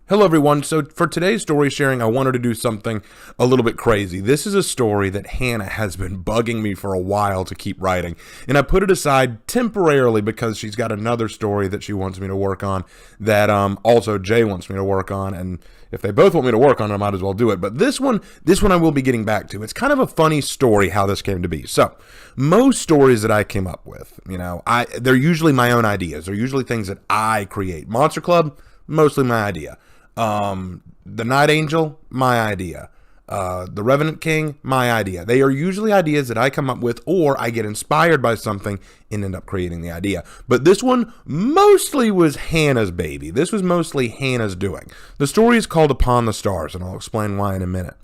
Hello, everyone. So, for today's story sharing, I wanted to do something a little bit crazy. This is a story that Hannah has been bugging me for a while to keep writing, and I put it aside temporarily because she's got another story that she wants me to work on that also Jay wants me to work on, and if they both want me to work on it, I might as well do it. But this one I will be getting back to. It's kind of a funny story how this came to be. So, most stories that I came up with, they're usually my own ideas. They're usually things that I create. Monster Club, mostly my idea. The Night Angel, my idea. The Revenant King, my idea. They are usually ideas that I come up with, or I get inspired by something and end up creating the idea. But this one mostly was Hannah's baby. This was mostly Hannah's doing. The story is called Upon the Stars, and I'll explain why in a minute.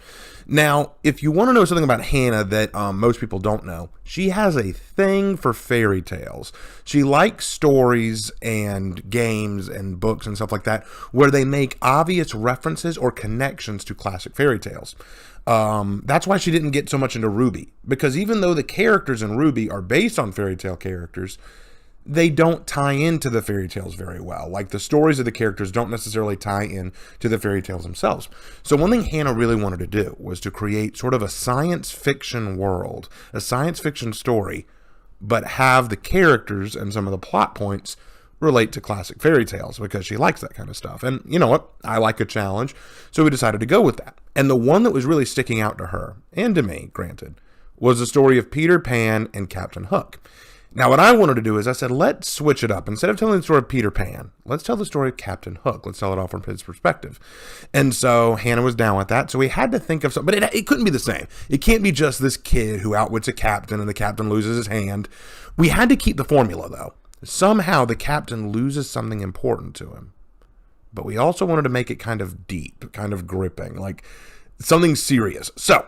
Now, if you want to know something about Hannah that most people don't know, she has a thing for fairy tales. She likes stories and games and books and stuff like that where they make obvious references or connections to classic fairy tales. That's why she didn't get so much into RWBY, because even though the characters in RWBY are based on fairy tale characters, they don't tie into the fairy tales very well. Like, the stories of the characters don't necessarily tie in to the fairy tales themselves. So one thing Hannah really wanted to do was to create sort of a science fiction world, a science fiction story, but have the characters and some of the plot points relate to classic fairy tales, because she likes that kind of stuff. And you know what? I like a challenge, so we decided to go with that. And the one that was really sticking out to her, and to me, granted, was the story of Peter Pan and Captain Hook. Now, what I wanted to do is I said, let's switch it up. Instead of telling the story of Peter Pan, let's tell the story of Captain Hook. Let's tell it all from his perspective. And so Hannah was down with that. So we had to think of something, but it couldn't be the same. It can't be just this kid who outwits a captain and the captain loses his hand. We had to keep the formula, though. Somehow the captain loses something important to him. But we also wanted to make it kind of deep, kind of gripping, like something serious. So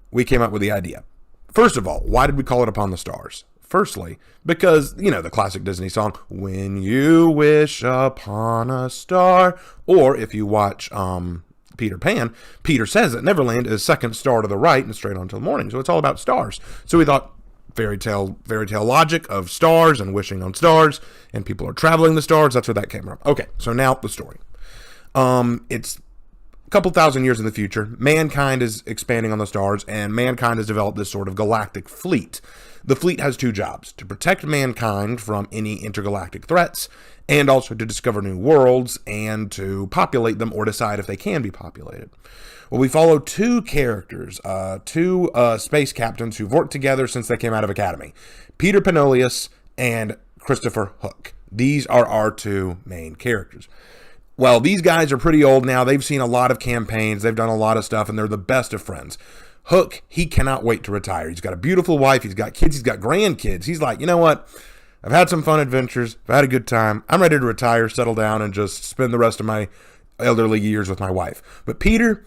we came up with the idea. First of all, why did we call it Upon the Stars? Firstly, because, the classic Disney song, When You Wish Upon a Star, or if you watch Peter Pan, Peter says that Neverland is second star to the right and straight on till morning. So it's all about stars. So we thought fairy tale logic of stars and wishing on stars, and people are traveling the stars. That's where that came from. Okay, so now the story. It's a couple thousand years in the future. Mankind is expanding on the stars, and mankind has developed this sort of galactic fleet. The fleet has two jobs: to protect mankind from any intergalactic threats, and also to discover new worlds and to populate them or decide if they can be populated. Well, we follow two characters, two space captains who've worked together since they came out of academy: Peter Penolius and Christopher Hook. These are our two main characters. Well, these guys are pretty old now. They've seen a lot of campaigns. They've done a lot of stuff, and they're the best of friends. Hook, he cannot wait to retire. He's got a beautiful wife. He's got kids. He's got grandkids. He's like, you know what? I've had some fun adventures. I've had a good time. I'm ready to retire, settle down, and just spend the rest of my elderly years with my wife. But Peter,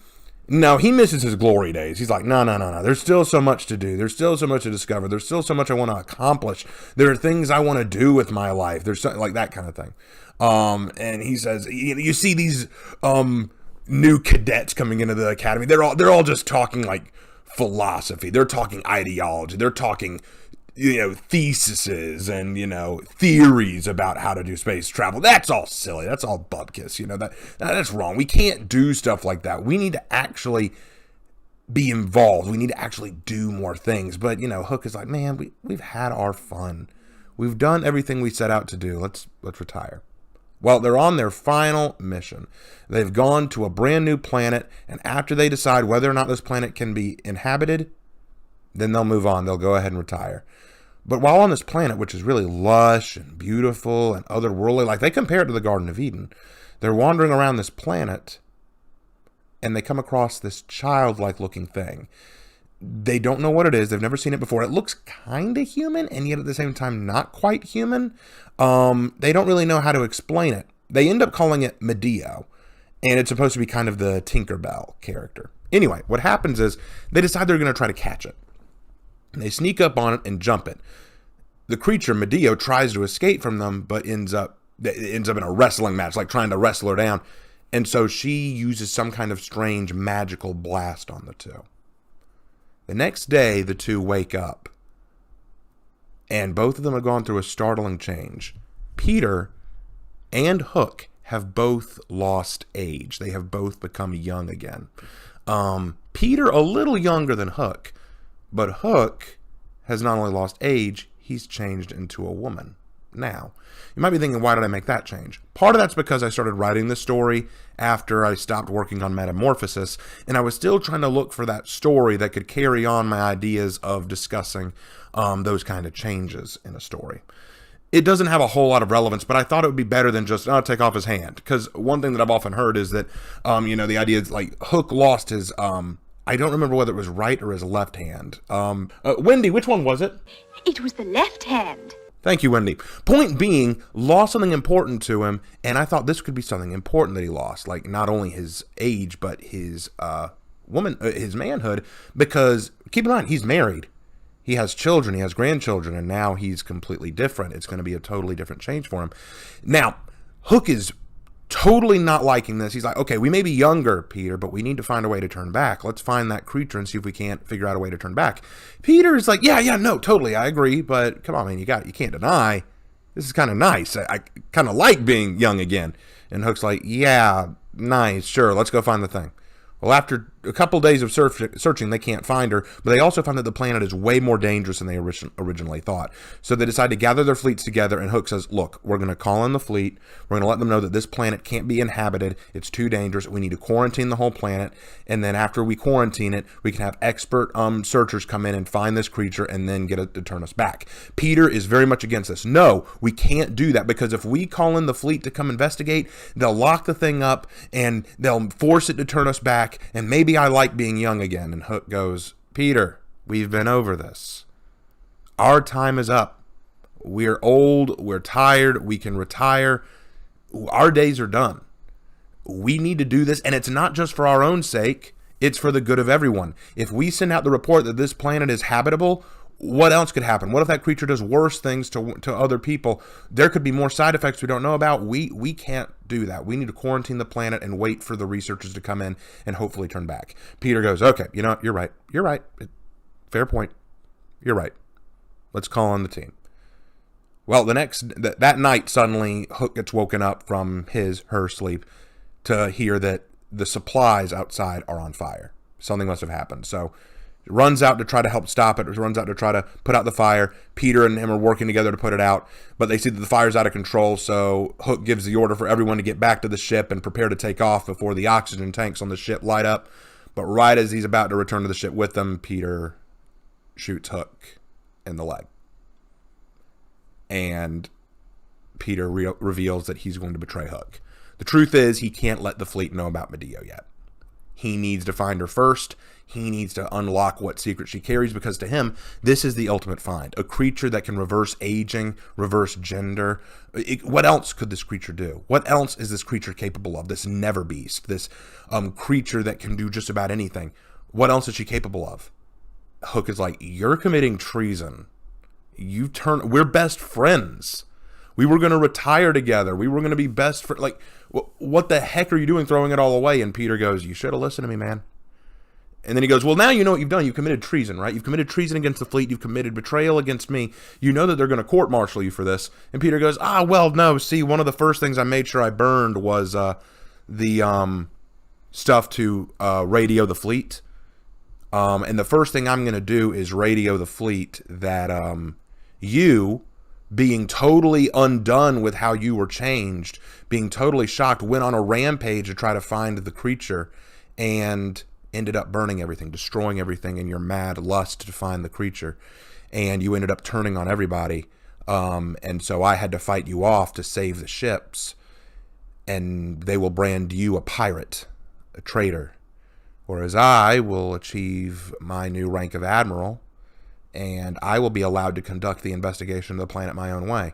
no, he misses his glory days. He's like, no. There's still so much to do. There's still so much to discover. There's still so much I want to accomplish. There are things I want to do with my life. There's something like that kind of thing. And he says, you see these new cadets coming into the academy. They're all just talking like philosophy. They're talking ideology. They're talking, theses and, theories about how to do space travel. That's all silly. That's all bupkis. That's wrong. We can't do stuff like that. We need to actually be involved. We need to actually do more things. But, Hook is like, man, we've had our fun. We've done everything we set out to do. Let's retire. Well, they're on their final mission. They've gone to a brand new planet, and after they decide whether or not this planet can be inhabited, then they'll move on. They'll go ahead and retire. But while on this planet, which is really lush and beautiful and otherworldly, like they compare it to the Garden of Eden, they're wandering around this planet, and they come across this childlike looking thing. They don't know what it is. They've never seen it before. It looks kind of human, and yet at the same time not quite human. They don't really know how to explain it. They end up calling it Medio, and it's supposed to be kind of the Tinkerbell character. Anyway, what happens is they decide they're going to try to catch it. And they sneak up on it and jump it. The creature, Medio, tries to escape from them, but ends up in a wrestling match, like trying to wrestle her down. And so she uses some kind of strange magical blast on the two. The next day, the two wake up, and both of them have gone through a startling change. Peter and Hook have both lost age. They have both become young again. Peter, a little younger than Hook, but Hook has not only lost age, he's changed into a woman. Now, you might be thinking, why did I make that change? Part of that's because I started writing this story after I stopped working on Metamorphosis, and I was still trying to look for that story that could carry on my ideas of discussing those kind of changes in a story. It doesn't have a whole lot of relevance, but I thought it would be better than just, take off his hand. Because one thing that I've often heard is that, the idea is like Hook lost his, I don't remember whether it was right or his left hand. Wendy, which one was it? It was the left hand. Thank you, Wendy. Point being, lost something important to him, and I thought this could be something important that he lost, like not only his age, but his his manhood, because keep in mind, he's married. He has children, he has grandchildren, and now he's completely different. It's going to be a totally different change for him. Now, Hook is totally not liking this. He's like, okay, we may be younger, Peter, but we need to find a way to turn back. Let's find that creature and see if we can't figure out a way to turn back. Peter is like, yeah, no, totally, I agree, but come on, man, you can't deny. This is kind of nice. I kind of like being young again. And Hook's like, yeah, nice, sure, let's go find the thing. Well, after a couple days of searching, they can't find her, but they also found that the planet is way more dangerous than they originally thought. So they decide to gather their fleets together, and Hook says, look, we're going to call in the fleet. We're going to let them know that this planet can't be inhabited. It's too dangerous. We need to quarantine the whole planet, and then after we quarantine it, we can have expert searchers come in and find this creature and then get it to turn us back. Peter is very much against this. No, we can't do that, because if we call in the fleet to come investigate, they'll lock the thing up, and they'll force it to turn us back, and maybe I like being young again. And Hook goes, Peter, we've been over this. Our time is up. We're old. We're tired. We can retire. Our days are done. We need to do this. And it's not just for our own sake. It's for the good of everyone. If we send out the report that this planet is habitable, what else could happen? What if that creature does worse things to other people? There could be more side effects we don't know about. We can't do that. We need to quarantine the planet and wait for the researchers to come in and hopefully turn back. Peter goes, okay, you know what? You're right. You're right. Fair point. You're right. Let's call on the team. Well, that night, suddenly Hook gets woken up from her sleep to hear that the supplies outside are on fire. Something must have happened. So runs out to try to help stop it, runs out to try to put out the fire. Peter and him are working together to put it out, but they see that the fire's out of control, so Hook gives the order for everyone to get back to the ship and prepare to take off before the oxygen tanks on the ship light up. But right as he's about to return to the ship with them, Peter shoots Hook in the leg. And Peter reveals that he's going to betray Hook. The truth is, he can't let the fleet know about Medio yet. He needs to find her first. He needs to unlock what secret she carries, because to him, this is the ultimate find. A creature that can reverse aging, reverse gender. What else could this creature do? What else is this creature capable of? This never beast, this creature that can do just about anything. What else is she capable of? Hook is like, you're committing treason. We're best friends. We were going to retire together. We were going to be best friends. Like, what the heck are you doing throwing it all away? And Peter goes, you should have listened to me, man. And then he goes, well, now you know what you've done. You've committed treason, right? You've committed treason against the fleet. You've committed betrayal against me. You know that they're going to court-martial you for this. And Peter goes, well, no. See, one of the first things I made sure I burned was the stuff to radio the fleet. And the first thing I'm going to do is radio the fleet that you, being totally undone with how you were changed, being totally shocked, went on a rampage to try to find the creature and ended up burning everything, destroying everything in your mad lust to find the creature. And you ended up turning on everybody. And so I had to fight you off to save the ships. And they will brand you a pirate, a traitor. Whereas I will achieve my new rank of admiral, and I will be allowed to conduct the investigation of the planet my own way.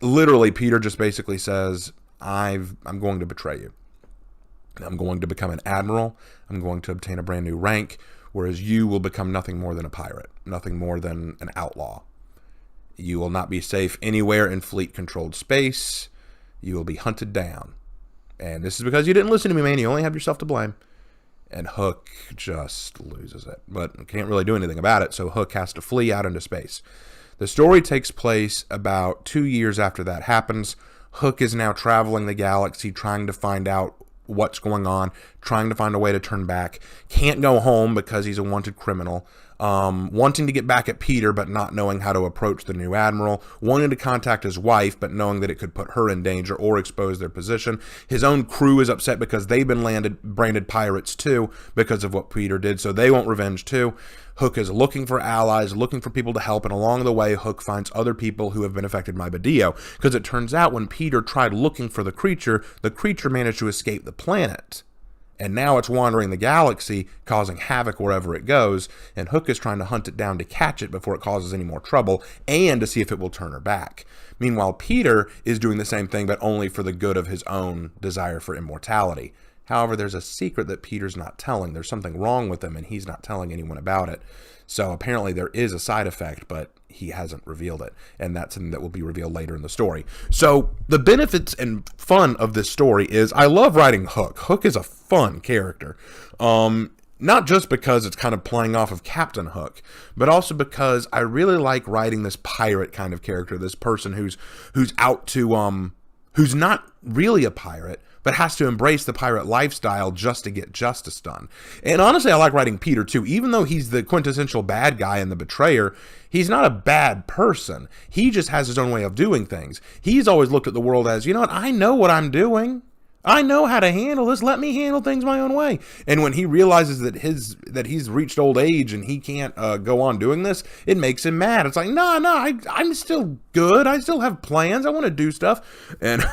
Literally, Peter just basically says, I'm going to betray you. I'm going to become an admiral. I'm going to obtain a brand new rank, whereas you will become nothing more than a pirate, nothing more than an outlaw. You will not be safe anywhere in fleet-controlled space. You will be hunted down. And this is because you didn't listen to me, man. You only have yourself to blame. And Hook just loses it, but can't really do anything about it, so Hook has to flee out into space. The story takes place about 2 years after that happens. Hook is now traveling the galaxy trying to find out what's going on, trying to find a way to turn back. Can't go home because he's a wanted criminal. Wanting to get back at Peter, but not knowing how to approach the new admiral. Wanting to contact his wife, but knowing that it could put her in danger or expose their position. His own crew is upset because they've been branded pirates too because of what Peter did, so they want revenge too. Hook is looking for allies, looking for people to help, and along the way, Hook finds other people who have been affected by Badillo, because it turns out when Peter tried looking for the creature managed to escape the planet. And now it's wandering the galaxy, causing havoc wherever it goes, and Hook is trying to hunt it down to catch it before it causes any more trouble, and to see if it will turn her back. Meanwhile, Peter is doing the same thing, but only for the good of his own desire for immortality. However, there's a secret that Peter's not telling. There's something wrong with him, and he's not telling anyone about it. So apparently there is a side effect, but he hasn't revealed it. And that's something that will be revealed later in the story. So the benefits and fun of this story is I love writing Hook. Hook is a fun character. Not just because it's kind of playing off of Captain Hook, but also because I really like writing this pirate kind of character, this person who's out to, who's not really a pirate, but has to embrace the pirate lifestyle just to get justice done. And honestly, I like writing Peter too. Even though he's the quintessential bad guy and the betrayer, he's not a bad person. He just has his own way of doing things. He's always looked at the world as, you know what, I know what I'm doing. I know how to handle this. Let me handle things my own way. And when he realizes that he's reached old age and he can't go on doing this, it makes him mad. It's like, no, I'm still good. I still have plans. I want to do stuff. And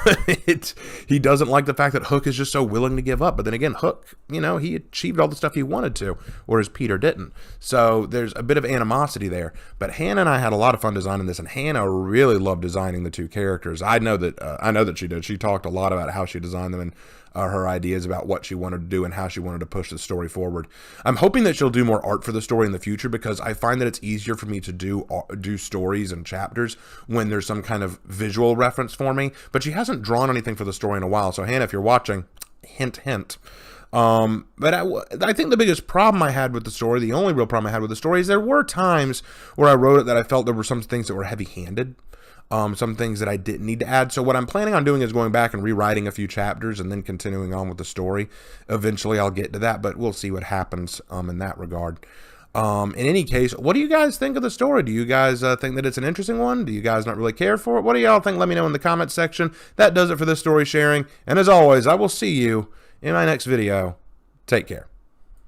he doesn't like the fact that Hook is just so willing to give up. But then again, Hook, he achieved all the stuff he wanted to, whereas Peter didn't. So there's a bit of animosity there. But Hannah and I had a lot of fun designing this, and Hannah really loved designing the two characters. I know that she did. She talked a lot about how she designed them and her ideas about what she wanted to do and how she wanted to push the story forward. I'm hoping that she'll do more art for the story in the future, because I find that it's easier for me to do stories and chapters when there's some kind of visual reference for me, but she hasn't drawn anything for the story in a while. So Hannah, if you're watching, hint, hint. But I think the biggest problem I had with the story, the only real problem I had with the story, is there were times where I wrote it that I felt there were some things that were heavy-handed. Some things that I didn't need to add. So what I'm planning on doing is going back and rewriting a few chapters and then continuing on with the story. Eventually I'll get to that, but we'll see what happens in that regard. In any case, what do you guys think of the story? Do you guys think that it's an interesting one? Do you guys not really care for it? What do y'all think? Let me know in the comments section. That does it for this story sharing. And as always, I will see you in my next video. Take care.